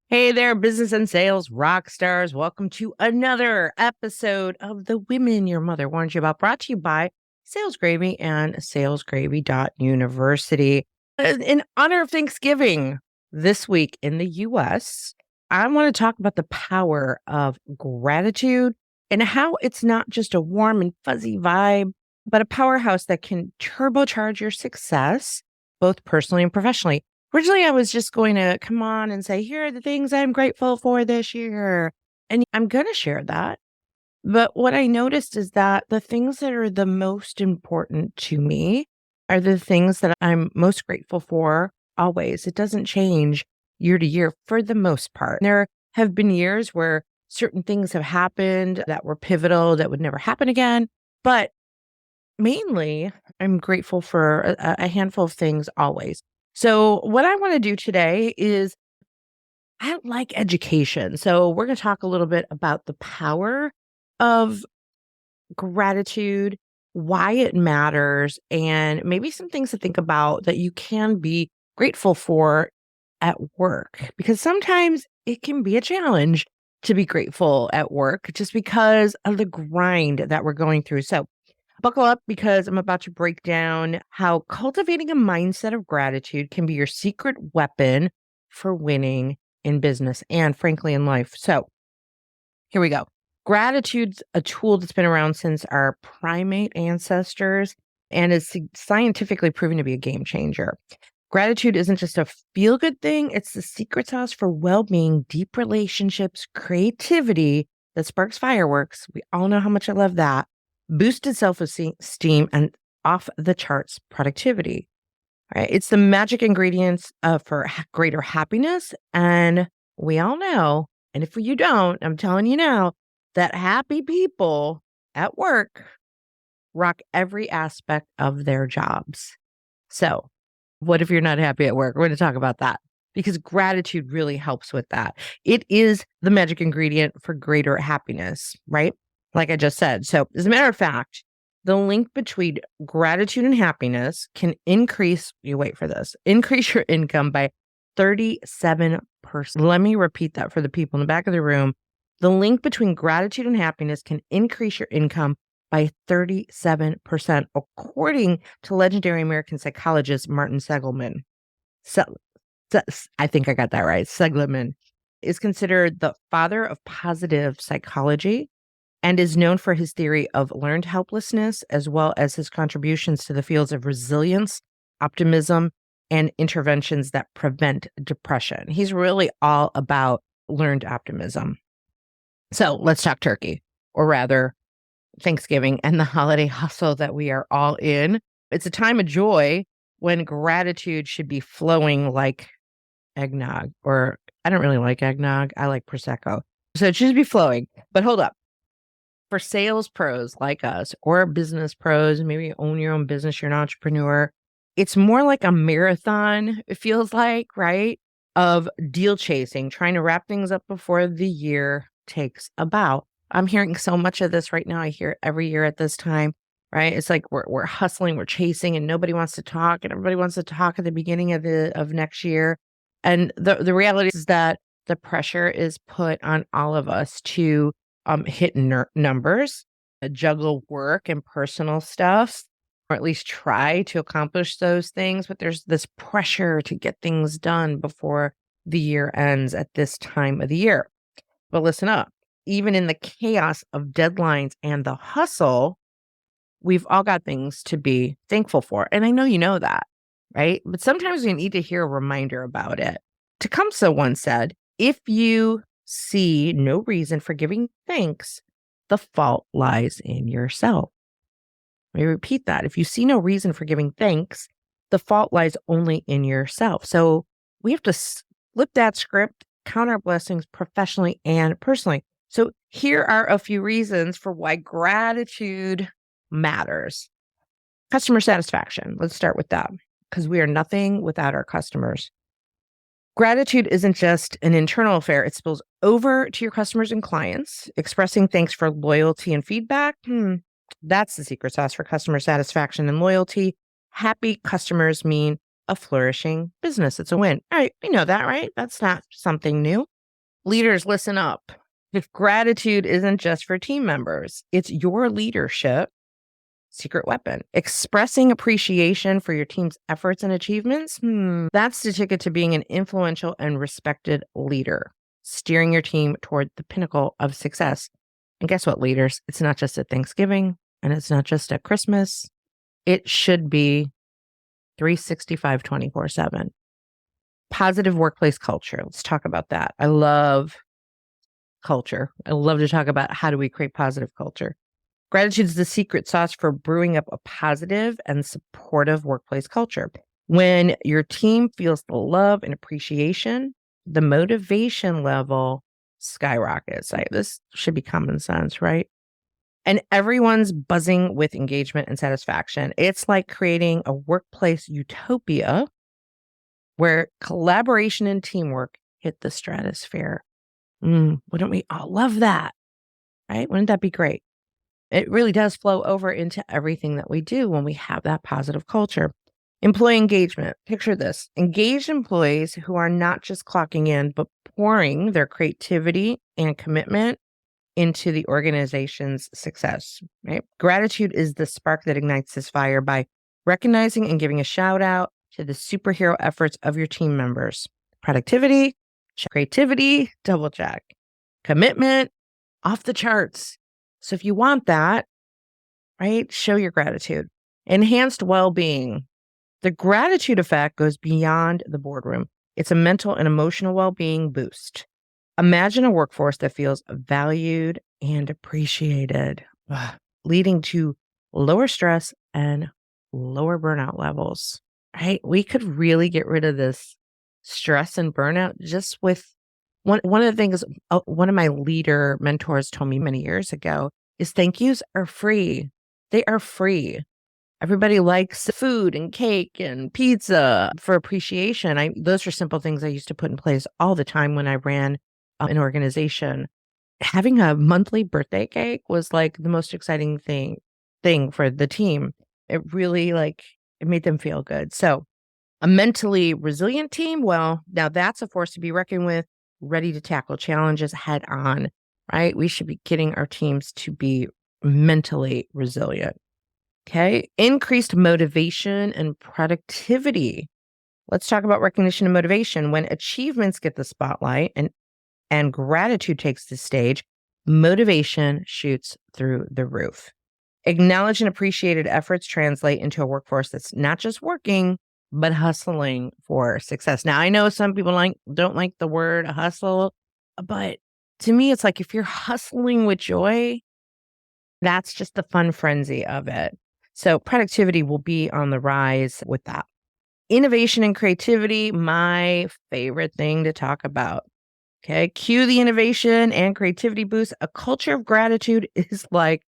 Hey there, business and sales rock stars. Welcome to another episode of The Women Your Mother Warned You About, brought to you by Sales Gravy and salesgravy.university. In honor of Thanksgiving this week in the US, I want to talk about the power of gratitude and how it's not just a warm and fuzzy vibe, but a powerhouse that can turbocharge your success, both personally and professionally. Originally, I was just going to come on and say, here are the things I'm grateful for this year. And I'm going to share that. But what I noticed is that the things that are the most important to me are the things that I'm most grateful for always. It doesn't change year to year for the most part. There have been years where certain things have happened that were pivotal that would never happen again. But mainly, I'm grateful for a handful of things always. So, what I want to do today is I like education. So, we're going to talk a little bit about the power of gratitude, why it matters, and maybe some things to think about that you can be grateful for at work. Because sometimes it can be a challenge to be grateful at work just because of the grind that we're going through. So, buckle up because I'm about to break down how cultivating a mindset of gratitude can be your secret weapon for winning in business and frankly in life. So here we go. Gratitude's a tool that's been around since our primate ancestors and is scientifically proven to be a game changer. Gratitude isn't just a feel-good thing, it's the secret sauce for well-being, deep relationships, creativity that sparks fireworks. We all know how much I love that. Boosted self-esteem, and off the charts productivity. Right? It's the magic ingredients for greater happiness. And we all know, and if you don't, I'm telling you now, that happy people at work rock every aspect of their jobs. So, what if you're not happy at work? We're going to talk about that because gratitude really helps with that. It is the magic ingredient for greater happiness, right? Like I just said. So, as a matter of fact, the link between gratitude and happiness can increase, you wait for this, increase your income by 37%. Let me repeat that for the people in the back of the room. The link between gratitude and happiness can increase your income by 37%, according to legendary American psychologist Martin Seligman. I think I got that right. Seligman is considered the father of positive psychology and is known for his theory of learned helplessness, as well as his contributions to the fields of resilience, optimism, and interventions that prevent depression. He's really all about learned optimism. So let's talk turkey, or rather, Thanksgiving and the holiday hustle that we are all in. It's a time of joy when gratitude should be flowing like eggnog, or I don't really like eggnog. I like Prosecco. So it should be flowing. But hold up. For sales pros like us or business pros, maybe you own your own business, you're an entrepreneur, it's more like a marathon, it feels like, right? Of deal chasing, trying to wrap things up before the year takes a bow. I'm hearing so much of this right now. I hear it every year at this time, right? It's like we're hustling, we're chasing, and nobody wants to talk, and everybody wants to talk at the beginning of next year. And the reality is that the pressure is put on all of us to hit numbers, juggle work and personal stuff, or at least try to accomplish those things. But there's this pressure to get things done before the year ends at this time of the year. But listen up, even in the chaos of deadlines and the hustle, we've all got things to be thankful for. And I know you know that, right? But sometimes we need to hear a reminder about it. Tecumseh once said, if you see no reason for giving thanks, the fault lies in yourself. Let me repeat that. If you see no reason for giving thanks, the fault lies only in yourself. So we have to flip that script, count our blessings professionally and personally. So here are a few reasons for why gratitude matters. Customer satisfaction. Let's start with that because we are nothing without our customers. Gratitude isn't just an internal affair. It spills over to your customers and clients. Expressing thanks for loyalty and feedback. That's the secret sauce for customer satisfaction and loyalty. Happy customers mean a flourishing business. It's a win. All right, we know that, right? That's not something new. Leaders, listen up. If gratitude isn't just for team members, it's your leadership secret weapon. Expressing appreciation for your team's efforts and achievements, that's the ticket to being an influential and respected leader, steering your team toward the pinnacle of success. And guess what, leaders? It's not just at Thanksgiving and it's not just at Christmas. It should be 365, 24/7. Positive workplace culture. Let's talk about that. I love culture. I love to talk about how do we create positive culture. Gratitude is the secret sauce for brewing up a positive and supportive workplace culture. When your team feels the love and appreciation, the motivation level skyrockets. This should be common sense, right? And everyone's buzzing with engagement and satisfaction. It's like creating a workplace utopia where collaboration and teamwork hit the stratosphere. Wouldn't we all love that? Right? Wouldn't that be great? It really does flow over into everything that we do when we have that positive culture. Employee engagement. Picture this. Engaged employees who are not just clocking in, but pouring their creativity and commitment into the organization's success, right? Gratitude is the spark that ignites this fire by recognizing and giving a shout out to the superhero efforts of your team members. Productivity, creativity, double check. Commitment, off the charts. So if you want that, right, show your gratitude. Enhanced well-being. The gratitude effect goes beyond the boardroom. It's a mental and emotional well-being boost. Imagine a workforce that feels valued and appreciated, leading to lower stress and lower burnout levels, right? We could really get rid of this stress and burnout just with one of the things one of my leader mentors told me many years ago is thank yous are free. They are free. Everybody likes food and cake and pizza for appreciation. Those are simple things I used to put in place all the time when I ran an organization. Having a monthly birthday cake was like the most exciting thing for the team. It really it made them feel good. So a mentally resilient team, well, now that's a force to be reckoned with, ready to tackle challenges head on, right? We should be getting our teams to be mentally resilient. Okay. Increased motivation and productivity. Let's talk about recognition and motivation. When achievements get the spotlight and gratitude takes the stage, motivation shoots through the roof. Acknowledged and appreciated efforts translate into a workforce that's not just working, but hustling for success. Now, I know some people don't like the word hustle, but to me, it's like if you're hustling with joy, that's just the fun frenzy of it. So productivity will be on the rise with that. Innovation and creativity, my favorite thing to talk about. Okay, cue the innovation and creativity boost. A culture of gratitude is like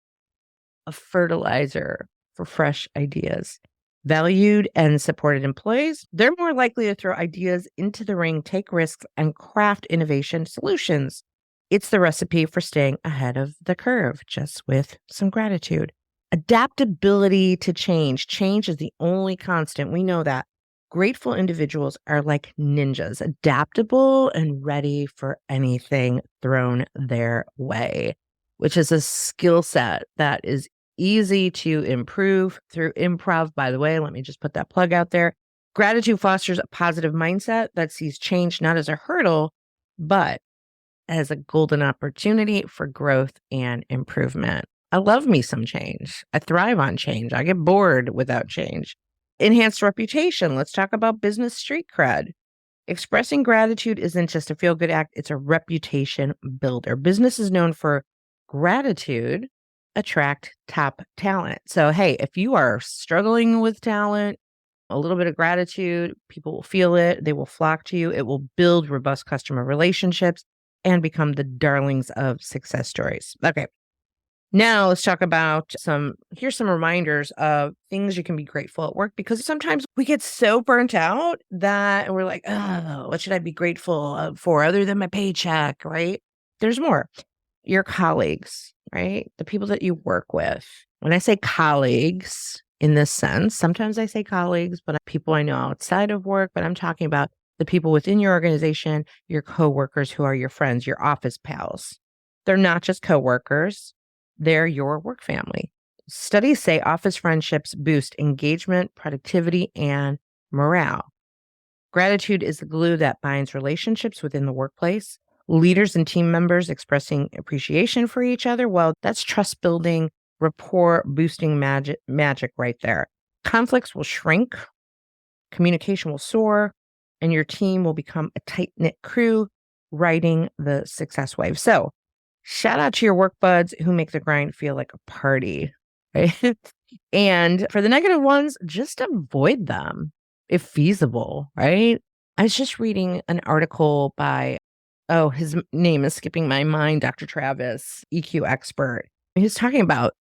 a fertilizer for fresh ideas. Valued and supported employees, they're more likely to throw ideas into the ring, take risks, and craft innovation solutions. It's the recipe for staying ahead of the curve, just with some gratitude. Adaptability to change. Change is the only constant. We know that. Grateful individuals are like ninjas, adaptable and ready for anything thrown their way, which is a skill set that is easy to improve through improv. By the way, let me just put that plug out there. Gratitude fosters a positive mindset that sees change not as a hurdle, but as a golden opportunity for growth and improvement. I love me some change. I thrive on change. I get bored without change. Enhanced reputation. Let's talk about business street cred. Expressing gratitude isn't just a feel-good act. It's a reputation builder. Business is known for gratitude, attract top talent. So, hey, if you are struggling with talent, a little bit of gratitude, people will feel it. They will flock to you. It will build robust customer relationships and become the darlings of success stories. Okay. Now let's talk about here's some reminders of things you can be grateful at work, because sometimes we get so burnt out that we're like, oh, what should I be grateful for other than my paycheck, right? There's more. Your colleagues, right? The people that you work with. When I say colleagues in this sense, sometimes I say colleagues, but people I know outside of work, but I'm talking about the people within your organization, your coworkers who are your friends, your office pals. They're not just coworkers, they're your work family. Studies say office friendships boost engagement, productivity, and morale. Gratitude is the glue that binds relationships within the workplace. Leaders and team members expressing appreciation for each other, well, that's trust building, rapport boosting magic right there. Conflicts will shrink, communication will soar, and your team will become a tight knit crew riding the success wave. So, shout out to your work buds who make the grind feel like a party, right? And for the negative ones, just avoid them if feasible, right? I was just reading an article by, oh, his name is skipping my mind, Dr. Travis, EQ expert. He was talking about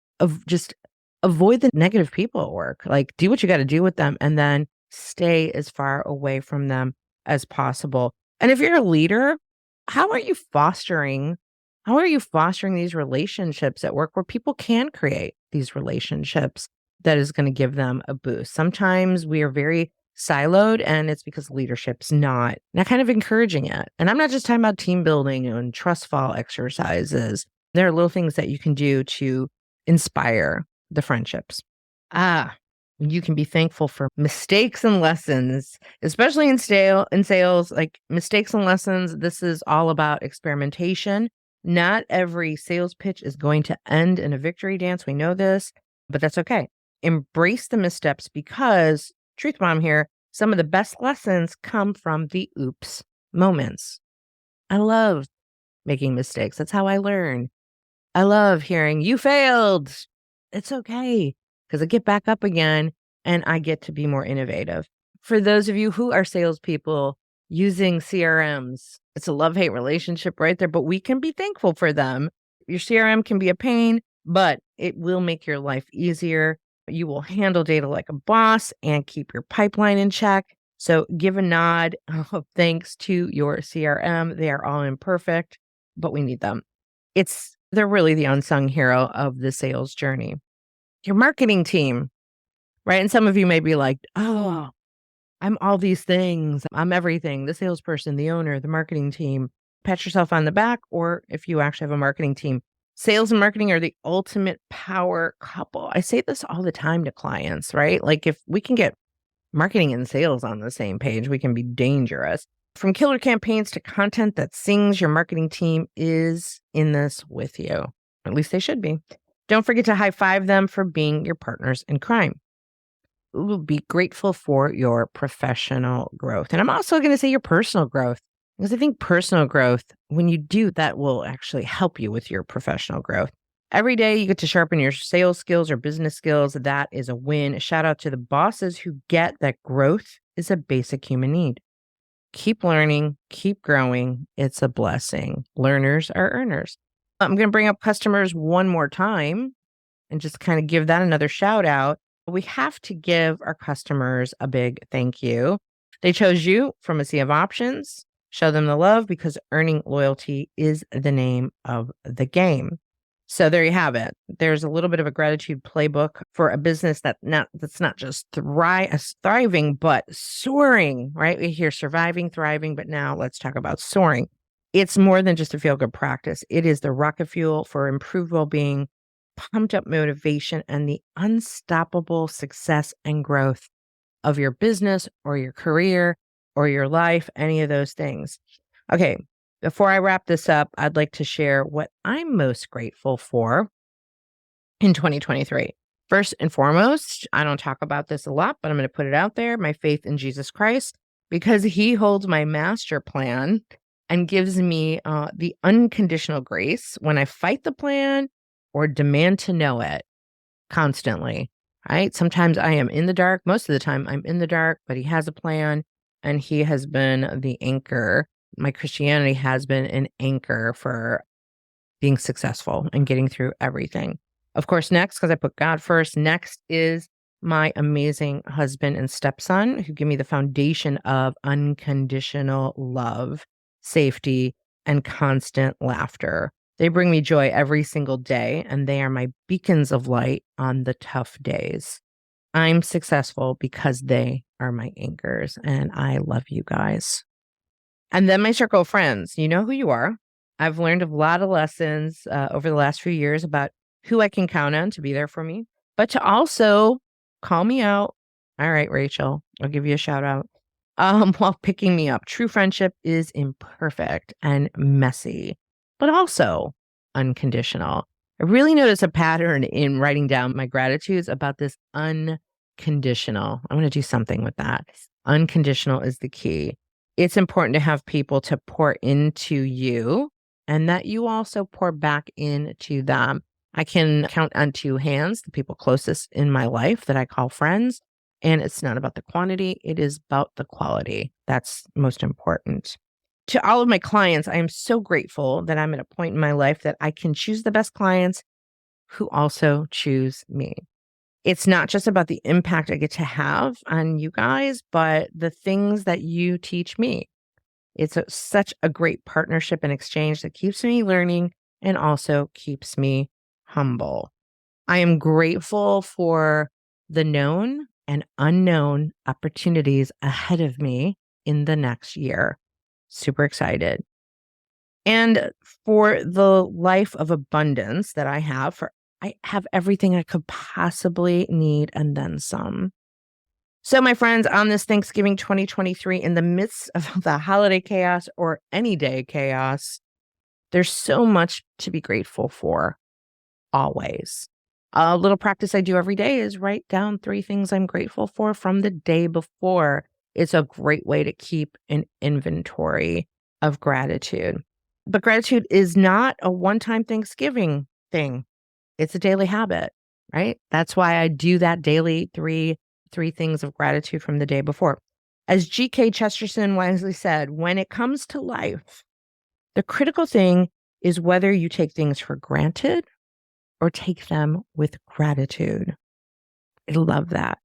just avoid the negative people at work. Like, do what you got to do with them and then stay as far away from them as possible. And if you're a leader, how are you fostering these relationships at work where people can create these relationships that is going to give them a boost? Sometimes we are very siloed and it's because leadership's not kind of encouraging it. And I'm not just talking about team building and trust fall exercises. There are little things that you can do to inspire the friendships. You can be thankful for mistakes and lessons, especially in sales, like mistakes and lessons. This is all about experimentation. Not every sales pitch is going to end in a victory dance. We know this, but that's okay. Embrace the missteps because, truth bomb here, some of the best lessons come from the oops moments. I love making mistakes. That's how I learn. I love hearing you failed. It's okay because I get back up again and I get to be more innovative. For those of you who are salespeople using CRMs, it's a love-hate relationship right there, but we can be thankful for them. Your CRM can be a pain, but it will make your life easier. You will handle data like a boss and keep your pipeline in check. So give a nod of thanks to your CRM. They are all imperfect, but we need them. They're really the unsung hero of the sales journey. Your marketing team, right? And some of you may be like, oh, I'm all these things. I'm everything. The salesperson, the owner, the marketing team. Pat yourself on the back, or if you actually have a marketing team. Sales and marketing are the ultimate power couple. I say this all the time to clients, right? Like if we can get marketing and sales on the same page, we can be dangerous. From killer campaigns to content that sings, your marketing team is in this with you. At least they should be. Don't forget to high five them for being your partners in crime. Be grateful for your professional growth. And I'm also going to say your personal growth, because I think personal growth, when you do, that will actually help you with your professional growth. Every day you get to sharpen your sales skills or business skills. That is a win. Shout out to the bosses who get that growth is a basic human need. Keep learning, keep growing. It's a blessing. Learners are earners. I'm going to bring up customers one more time and just kind of give that another shout out. We have to give our customers a big thank you. They chose you from a sea of options. Show them the love because earning loyalty is the name of the game. So there you have it. There's a little bit of a gratitude playbook for a business that's not just thriving, but soaring, right? We hear surviving, thriving, but now let's talk about soaring. It's more than just a feel-good practice. It is the rocket fuel for improved well-being, pumped up motivation, and the unstoppable success and growth of your business or your career or your life, any of those things. Okay, before I wrap this up, I'd like to share what I'm most grateful for in 2023. First and foremost, I don't talk about this a lot, but I'm going to put it out there, my faith in Jesus Christ, because he holds my master plan and gives me the unconditional grace when I fight the plan or demand to know it constantly, right? Sometimes I am in the dark. Most of the time I'm in the dark, but he has a plan and he has been the anchor. My Christianity has been an anchor for being successful and getting through everything. Of course, next, because I put God first, next is my amazing husband and stepson who give me the foundation of unconditional love, safety, and constant laughter. They bring me joy every single day, and they are my beacons of light on the tough days. I'm successful because they are my anchors, and I love you guys. And then my circle of friends, you know who you are. I've learned a lot of lessons over the last few years about who I can count on to be there for me, but to also call me out. All right, Rachel, I'll give you a shout out. While picking me up. True friendship is imperfect and messy, but also unconditional. I really notice a pattern in writing down my gratitudes about this unconditional. I'm going to do something with that. Unconditional is the key. It's important to have people to pour into you and that you also pour back into them. I can count on two hands the people closest in my life that I call friends. And it's not about the quantity, it is about the quality. That's most important. To all of my clients, I am so grateful that I'm at a point in my life that I can choose the best clients who also choose me. It's not just about the impact I get to have on you guys, but the things that you teach me. It's such a great partnership and exchange that keeps me learning and also keeps me humble. I am grateful for the known and unknown opportunities ahead of me in the next year. Super excited. And for the life of abundance that I have everything I could possibly need and then some. So, my friends, on this Thanksgiving 2023, in the midst of the holiday chaos or any day chaos, there's so much to be grateful for, always. A little practice I do every day is write down 3 things I'm grateful for from the day before. It's a great way to keep an inventory of gratitude. But gratitude is not a one-time Thanksgiving thing. It's a daily habit, right? That's why I do that daily three things of gratitude from the day before. As G.K. Chesterton wisely said, when it comes to life, the critical thing is whether you take things for granted or take them with gratitude. I love that.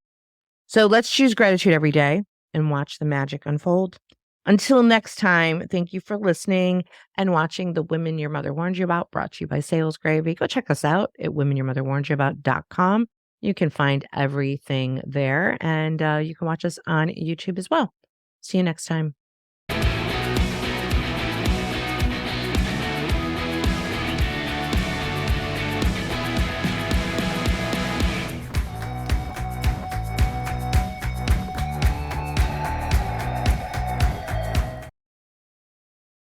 So let's choose gratitude every day and watch the magic unfold. Until next time, thank you for listening and watching The Women Your Mother Warned You About, brought to you by Sales Gravy. Go check us out at womenyourmotherwarnedyouabout.com. You can find everything there, and you can watch us on YouTube as well. See you next time.